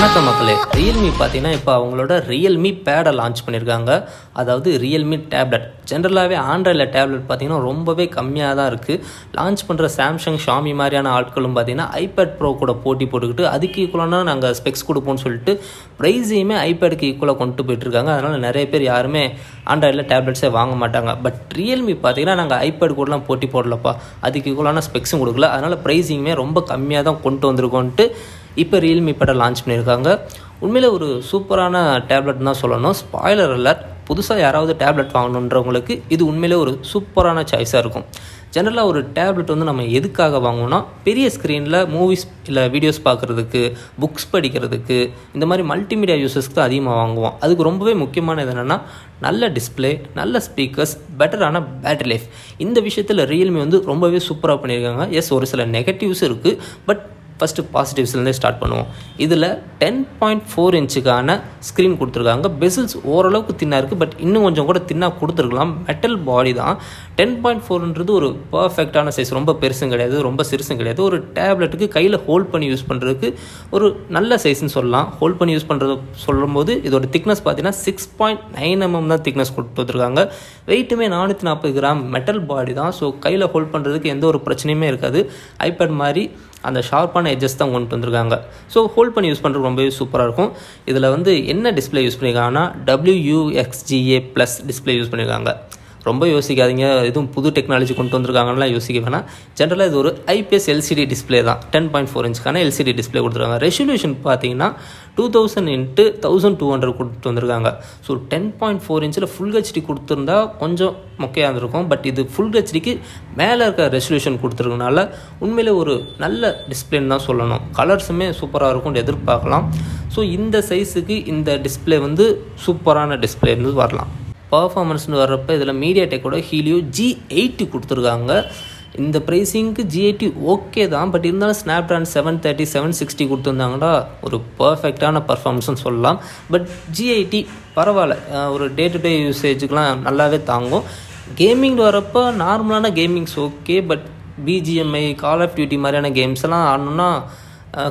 வணக்கம் மக்களே. Realme பார்த்தீங்கன்னா இப்போ அவங்களோட Realme Pad லான்ச் பண்ணியிருக்காங்க. அதாவது Realme டேப்லெட். ஜென்ரலாகவே ஆண்ட்ராய்டில் டேப்லெட் பார்த்தீங்கன்னா ரொம்பவே கம்மியாக தான் இருக்குது. லான்ச் பண்ணுற சாம்சங், ஷாமி மாதிரியான ஆட்களும் பார்த்தீங்கன்னா ஐபேட் ப்ரோ கூட போட்டி போட்டுக்கிட்டு அதுக்கு ஈக்குவலான நாங்கள் ஸ்பெக்ஸ் கொடுப்போம்னு சொல்லிட்டு ப்ரைஸையுமே ஐபேடுக்கு ஈக்குவலாக கொண்டு போயிட்டுருக்காங்க. அதனால் நிறைய பேர் யாருமே ஆண்ட்ராய்டில் டேப்லெட்ஸே வாங்க மாட்டாங்க. பட் Realme பார்த்தீங்கன்னா நாங்கள் ஐபேட் கூடலாம் போட்டி போடலப்பா, அதுக்கு ஈக்குவலான ஸ்பெக்ஸும் கொடுக்கல, அதனால் ப்ரைஸிங்குமே ரொம்ப கம்மியாக தான் கொண்டு வந்திருக்கோன்ட்டு இப்போ Realme Pad லான்ச் பண்ணியிருக்காங்க. உண்மையிலே ஒரு சூப்பரான டேப்லெட் தான் சொல்லணும். ஸ்பாய்லர் அலர்ட், புதுசாக யாராவது டேப்லெட் வாங்கணுன்றவங்களுக்கு இது உண்மையிலே ஒரு சூப்பரான சாய்ஸாக இருக்கும். ஜென்ரலாக ஒரு டேப்லெட் வந்து நம்ம எதுக்காக வாங்குவோம்னா, பெரிய ஸ்க்ரீனில் மூவிஸ் இல்லை வீடியோஸ் பார்க்குறதுக்கு, புக்ஸ் படிக்கிறதுக்கு, இந்த மாதிரி மல்டிமீடியா யூசஸ்க்கு தான் அதிகமாக வாங்குவோம். அதுக்கு ரொம்பவே முக்கியமானது என்னென்னா நல்ல டிஸ்பிளே, நல்ல ஸ்பீக்கர்ஸ், பெட்டரான பேட்டரி லைஃப். இந்த விஷயத்தில் Realme வந்து ரொம்பவே சூப்பராக பண்ணியிருக்காங்க. எஸ், ஒரு சில நெகட்டிவ்ஸ் இருக்குது, பட் ஃபஸ்ட்டு பாசிட்டிவ்ஸ்லேருந்தே ஸ்டார்ட் பண்ணுவோம். இதில் 10.4 இன்ச்சுக்கான ஸ்க்ரீன் கொடுத்துருக்காங்க. பெசில்ஸ் ஓரளவுக்கு தின்னாக இருக்குது, பட் இன்னும் கொஞ்சம் கூட தின்னாக கொடுத்துருக்கலாம். மெட்டல் பாடி தான். 10.4ன்றது ஒரு பர்ஃபெக்டான சைஸ். ரொம்ப பெருசும் கிடையாது, ரொம்ப சிறுசும் கிடையாது. ஒரு டேப்லெட்டுக்கு கையில் ஹோல்ட் பண்ணி யூஸ் பண்ணுறதுக்கு ஒரு நல்ல சைஸ்ன்னு சொல்லலாம். ஹோல்ட் பண்ணி யூஸ் பண்ணுறது சொல்லும்போது இதோட திக்னஸ் பார்த்தீங்கன்னா 6.9 mm தான் திக்னஸ் கொடுத்து வச்சுருக்காங்க. வெயிட்டுமே 440 கிராம். மெட்டல் பாடி தான். ஸோ கையில் ஹோல்ட் பண்ணுறதுக்கு எந்த ஒரு பிரச்சனையுமே இருக்காது. ஐபேட் மாதிரி அந்த ஷார்ப்பான எட்ஜஸ் தான் கொண்டு வந்திருக்காங்க. ஸோ ஹோல்ட் பண்ணி யூஸ் பண்ணுறது ரொம்பவே சூப்பராக இருக்கும். இதில் வந்து என்ன டிஸ்பிளே யூஸ் பண்ணியிருக்காங்கன்னா WUXGA+ டிஸ்பிளே யூஸ் பண்ணியிருக்காங்க. ரொம்ப யோசிக்காதீங்க, எதுவும் புது டெக்னாலஜி கொண்டு வந்திருக்காங்கன்னா யோசிக்க வேணாம். ஜென்ரலாக இது ஒரு IPS LCD டிஸ்பிளே தான். 10.4 இன்ச்சுக்கான LCD டிஸ்பிளே கொடுத்துருக்காங்க. ரெசல்யூஷன் பார்த்தீங்கன்னா 2000x1200 கொடுத்து வந்திருக்காங்க. ஸோ 10.4 இன்ச்சில் ஃபுல் ஹெச்டி கொடுத்துருந்தா கொஞ்சம் மொக்கையாக இருந்திருக்கும். பட் இது ஃபுல் ஹெச்டிக்கு மேலே இருக்க ரெசல்யூஷன் கொடுத்துருக்கனால உண்மையிலே ஒரு நல்ல டிஸ்பிளேன்னு தான் சொல்லணும். கலர்ஸுமே சூப்பராக இருக்கும்னு எதிர்பார்க்கலாம். ஸோ இந்த சைஸுக்கு இந்த டிஸ்பிளே வந்து சூப்பரான டிஸ்பிளேன்னு வரலாம். பர்ஃபார்மன்ஸ்னு வர்றப்போ இதில் மீடியாடெக்கோட ஹீலியோ G80 கொடுத்துருக்காங்க. இந்த ப்ரைஸிங்க்கு G80 ஓகே தான், பட் இருந்தாலும் ஸ்னாப்ட்ராகன் 730, 760 கொடுத்துருந்தாங்கன்னா ஒரு பர்ஃபெக்டான பர்ஃபார்மன்ஸ்னு சொல்லலாம். பட் G80 பரவாயில்ல, ஒரு டே டு டே யூசேஜுக்கெலாம் நல்லாவே தாங்கும். கேமிங் வரப்போ நார்மலான gamings okay, but BGMI, call of duty மாதிரியான கேம்ஸ் எல்லாம் ஆடணுன்னா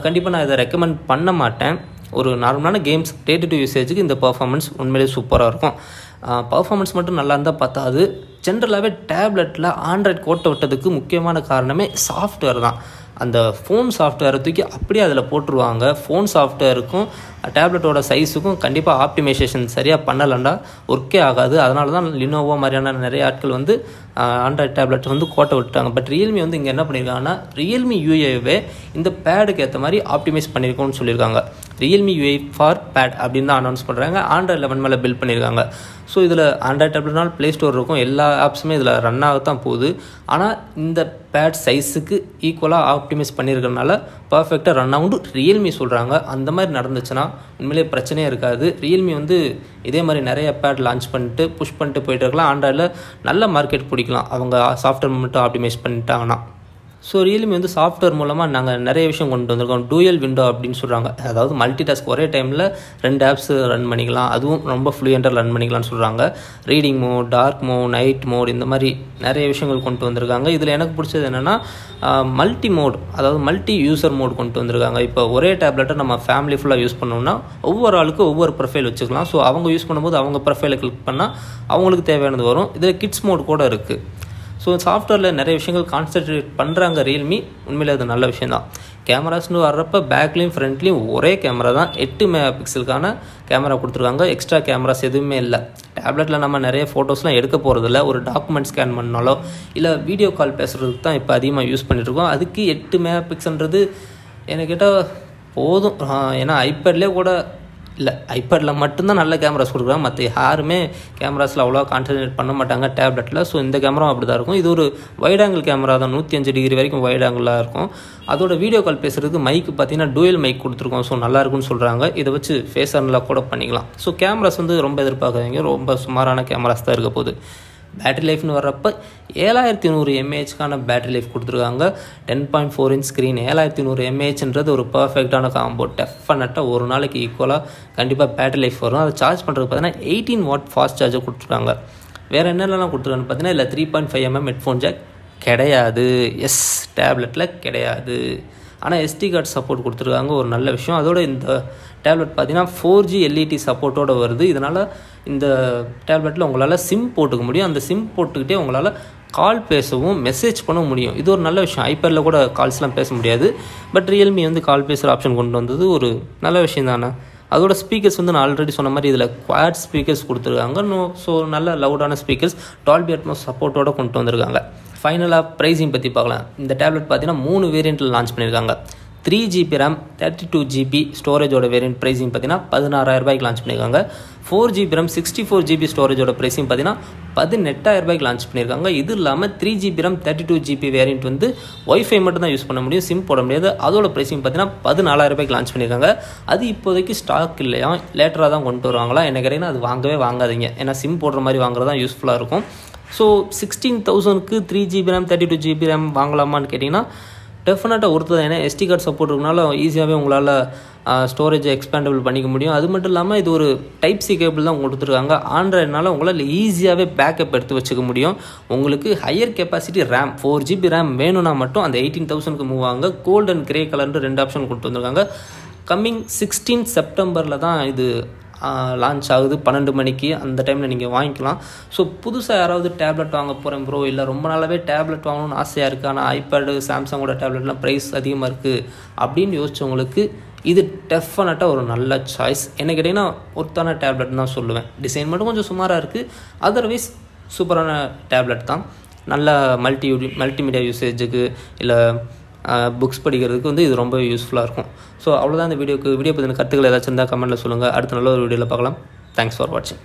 கண்டிப்பாக நான் இதை ரெக்கமெண்ட் பண்ண மாட்டேன். ஒரு நார்மலான கேம்ஸ் டே டு டே யூசேஜுக்கு இந்த பர்ஃபார்மன்ஸ் உண்மையிலே சூப்பராக இருக்கும். பர்ஃபார்மன்ஸ் மட்டும் நல்லா இருந்தால் பார்த்தாது. ஜென்ரலாகவே டேப்லெட்டில் ஆண்ட்ராய்ட் கோட்டை விட்டதுக்கு முக்கியமான காரணமே சாஃப்ட்வேர் தான். அந்த ஃபோன் சாஃப்ட்வேரை தூக்கி அப்படியே அதில் போட்டுருவாங்க. ஃபோன் சாஃப்ட்வேருக்கும் டேப்லெட்டோட சைஸுக்கும் கண்டிப்பாக ஆப்டிமைசேஷன் சரியாக பண்ணலண்டா ஒர்க்கே ஆகாது. அதனால தான் லினோவோ மாதிரியான நிறைய ஆட்கள் வந்து ஆண்ட்ராய்ட் டேப்லெட் வந்து கோட்டை விட்டாங்க. பட் Realme வந்து இங்கே என்ன பண்ணியிருக்காங்கன்னா Realme UIவே இந்த பேடுக்கு ஏற்ற மாதிரி ஆப்டிமைஸ் பண்ணியிருக்கோம்னு சொல்லியிருக்காங்க. Realme UI ஃபார் பேட் அப்படின்னு தான் அனௌன்ஸ் பண்ணுறாங்க. ஆண்ட்ராய்ட் 11 மேலே பில்ட் பண்ணியிருக்காங்க. ஸோ இதில் ஆண்ட்ராய்ட் டேப்லெட்னால ப்ளே ஸ்டோர் இருக்கும், எல்லா ஆப்ஸுமே இதில் ரன் ஆகத்தான் போகுது. ஆனால் இந்த பேட் சைஸுக்கு ஈக்குவலாக ஆப்டிமைஸ் பண்ணியிருக்கிறதுனால பர்ஃபெக்டாக ரன் ஆகும்னு Realme சொல்கிறாங்க. அந்த மாதிரி நடந்துச்சுன்னா உண்மையிலே பிரச்சனையே இருக்காது. Realme வந்து இதே மாதிரி நிறைய பேட் லான்ச் பண்ணிட்டு புஷ் பண்ணிட்டு போயிட்டு இருக்கலாம். ஆண்ட்ராய்டில் நல்ல மார்க்கெட் பிடிக்கலாம் அவங்க சாஃப்ட்வேர் மட்டும் ஆப்டிமைஸ் பண்ணிட்டாங்கன்னா. ஸோ Realme வந்து சாஃப்ட்வேர் மூலமாக நாங்கள் நிறைய விஷயம் கொண்டு வந்திருக்கோம். டூயல் விண்டோ அப்படின்னு சொல்கிறாங்க. அதாவது மல்டி டாஸ்க் ஒரே டைமில் 2 ஆப்ஸ் ரன் பண்ணிக்கலாம், அதுவும் ரொம்ப ஃப்ளூயண்ட்டாக ரன் பண்ணிக்கலாம்னு சொல்கிறாங்க. Reading mode, dark mode, night mode, இந்த மாதிரி நிறைய விஷயங்கள் கொண்டு வந்திருக்காங்க. இதில் எனக்கு பிடிச்சது என்னென்னா மல்டி மோட், அதாவது மல்டி யூசர் மோட் கொண்டு வந்திருக்காங்க. இப்போ ஒரே டேப்லெட்டை நம்ம ஃபேமிலி ஃபுல்லாக யூஸ் பண்ணோம்னா ஒவ்வொரு ஆளுக்கும் ஒவ்வொரு ப்ரொஃபைல் வச்சுக்கலாம். ஸோ அவங்க யூஸ் பண்ணும்போது அவங்க ப்ரொஃபைலை கிளிக் பண்ணால் அவங்களுக்கு தேவையானது வரும். இதில் கிட்ஸ் மோட் கூட இருக்குது. ஸோ சாஃப்ட்வேரில் நிறைய விஷயங்கள் கான்சன்ட்ரேட் பண்ணுறாங்க Realme. உண்மையில் அது நல்ல விஷயந்தான். கேமராஸ்னு வர்றப்போ பேக்லேயும் ஃப்ரண்ட்லேயும் ஒரே கேமரா தான். 8 மெகாபிக்சலுக்கான கேமரா கொடுத்துருக்காங்க. எக்ஸ்ட்ரா கேமராஸ் எதுவுமே இல்லை. டேப்லெட்டில் நம்ம நிறைய ஃபோட்டோஸ்லாம் எடுக்க போகிறதில்ல. ஒரு டாக்குமெண்ட் ஸ்கேன் பண்ணாலோ இல்லை வீடியோ கால் பேசுகிறதுக்கு தான் இப்போ அதிகமாக யூஸ் பண்ணிட்டுருக்கோம். அதுக்கு 8 மெகாபிக்சல்ன்றது எனக்கு கேட்டால் போதும். ஏன்னா ஐபேட்லேயே கூட இல்லை, ஐபேடில் மட்டும்தான் நல்ல கேமராஸ் கொடுக்குறாங்க. மற்ற யாருமே கேமராஸில் அவ்வளோவா கான்சன்ட்ரேட் பண்ண மாட்டாங்க டேப்லெட்டில். ஸோ இந்த கேமரா அப்படி தான் இருக்கும். இது ஒரு வைட் ஆங்கிள் கேமரா தான். 105 டிகிரி வரைக்கும் வைட் ஆங்கிளாக இருக்கும். அதோட வீடியோ கால் பேசுகிறதுக்கு மைக்கு பார்த்தீங்கன்னா டூயல் மைக் கொடுத்துருக்கோம். ஸோ நல்லாயிருக்குன்னு சொல்கிறாங்க. இதை வச்சு ஃபேஸ் அன்லாக் கூட பண்ணிக்கலாம். ஸோ கேமராஸ் வந்து ரொம்ப எதிர்பார்க்காதீங்க, ரொம்ப சுமாரான கேமராஸ் தான் இருக்க போகுது. பேட்டரி லைஃப்னு வர்றப்போ 7100 mAhக்கான பேட்டரி லைஃப் கொடுத்துருக்காங்க. 10.4 இன்ச் ஸ்க்ரீன், 7100 mAhன்றது ஒரு பர்ஃபெக்டான காம்போ. டெஃபனட்டாக ஒரு நாளைக்கு ஈக்குவலாக கண்டிப்பாக பேட்டரி லைஃப் வரும். அதை சார்ஜ் பண்ணுறது பார்த்தீங்கன்னா 18 வாட் ஃபாஸ்ட் சார்ஜர் கொடுத்துருக்காங்க. வேறு என்னென்னலாம் கொடுத்துருக்கான்னு பார்த்தீங்கன்னா இல்லை 3.5 mm ஹெட்ஃபோன் ஜாக் கிடையாது. எஸ், டேப்லெட்டில் கிடையாது. ஆனால் SD கார்டு சப்போர்ட் கொடுத்துருக்காங்க, ஒரு நல்ல விஷயம். அதோட இந்த டேப்லெட் பார்த்தீங்கன்னா 4G LED சப்போர்ட்டோடு வருது. இதனால் இந்த டேப்லெட்டில் உங்களால் சிம் போட்டுக்க முடியும். அந்த சிம் போட்டுக்கிட்டே உங்களால் கால் பேசவும் மெசேஜ் பண்ண முடியும். இது ஒரு நல்ல விஷயம். ஐபேடில் கூட கால்ஸ்லாம் பேச முடியாது, பட் ரியல்மி வந்து கால் பேசுகிற ஆப்ஷன் கொண்டு வந்தது ஒரு நல்ல விஷயம் தானே. அதோட ஸ்பீக்கர்ஸ் வந்து நான் ஆல்ரெடி சொன்ன மாதிரி இதில் குவாட் ஸ்பீக்கர்ஸ் கொடுத்துருக்காங்க. ஸோ நல்ல லவுடான ஸ்பீக்கர்ஸ் டால்பி அட்மாஸ் சப்போர்ட்டோடு கொண்டு வந்திருக்காங்க. ஃபைனலாக ப்ரைஸிங் பற்றி பார்க்கலாம். இந்த டேப்லெட் பார்த்தீங்கன்னா 3 வேரியண்ட்டில் லான்ச் பண்ணியிருக்காங்க. 3GB RAM 32GB ஸ்டோரேஜோட variant pricing பார்த்தீங்கன்னா 16,000 லான்ச் பண்ணியிருக்காங்க. 4GB RAM 64GB ஸ்டோரேஜோட ப்ரைஸிங் பார்த்தீங்கன்னா 18,000 லான்ச் பண்ணியிருக்காங்க. இது இல்லாமல் 3GB RAM 32GB வேரியன்ட் வந்து ஒய்ஃபை மட்டும் தான் யூஸ் பண்ண முடியும், சிம் போட முடியாது. அதோட ப்ரைஸிங் பார்த்தீங்கன்னா 14,000 லான்ச் பண்ணியிருக்காங்க. அது இப்போதைக்கு ஸ்டாக் இல்லையா, லேட்டராக தான் கொண்டு வருவாங்களா. என்ன கேட்டிங்கன்னா அது வாங்கவே வாங்காதீங்க, ஏன்னா சிம் போடுற மாதிரி வாங்குறது தான் யூஸ்ஃபுல்லாக இருக்கும். ஸோ 16,000க்கு 3GB RAM 32GB RAM வாங்கலாமான்னு கேட்டிங்கன்னா டெஃபினட்டாக ஒருத்தர் தான். ஏன்னா SD கார்டு சப்போர்ட் இருக்கனால ஈஸியாகவே உங்களால் ஸ்டோரேஜை எக்ஸ்பேண்டபிள் பண்ணிக்க முடியும். அது மட்டும் இல்லாமல் இது ஒரு டைப் சி கேபிள் தான் கொடுத்துருக்காங்க. ஆண்ட்ராய்டுனால உங்களால் ஈஸியாகவே பேக்கப் எடுத்து வச்சுக்க முடியும். உங்களுக்கு higher capacity RAM 4GB RAM வேணும்னா மட்டும் அந்த 18,000க்கு மூவ் ஆகுங்க. கோல்டு அண்ட் கிரே கலர்னு 2 ஆப்ஷன் கொடுத்து வந்திருக்காங்க. கம்மிங் 16 செப்டம்பரில் தான் இது லான்ச் ஆகுது 12 மணிக்கு. அந்த டைமில் நீங்கள் வாங்கிக்கலாம். ஸோ புதுசாக யாராவது டேப்லெட் வாங்க போகிறேன் ப்ரோ, இல்லை ரொம்ப நாளாகவே டேப்லெட் வாங்கணும்னு ஆசையாக இருக்குது, ஆனால் ஐபேடு சாம்சங்கோட டேப்லெட்லாம் ப்ரைஸ் அதிகமாக இருக்குது அப்படின்னு யோசிச்சவங்களுக்கு இது டெஃபினட்டாக ஒரு நல்ல சாய்ஸ். என்ன கேட்டிங்கன்னா ஒருத்தான டேப்லெட் தான் சொல்லுவேன். டிசைன் மட்டும் கொஞ்சம் சுமாராக இருக்குது, அதர்வைஸ் சூப்பரான டேப்லெட் தான். நல்ல மல்டிமீடியா யூசேஜுக்கு இல்லை புக்ஸ் படிக்கிறதுக்கு வந்து இது ரொம்ப யூஸ்ஃபுல்லாக இருக்கும். ஸோ அவ்வளோதான் இந்த வீடியோ பற்றின கருத்துக்கள் ஏதாச்சும் இருந்தால் கமெண்ட்டில் சொல்லுங்கள். அடுத்த நல்ல ஒரு வீடியோவில் பார்க்கலாம். தேங்க்ஸ் ஃபார் வாட்சிங்.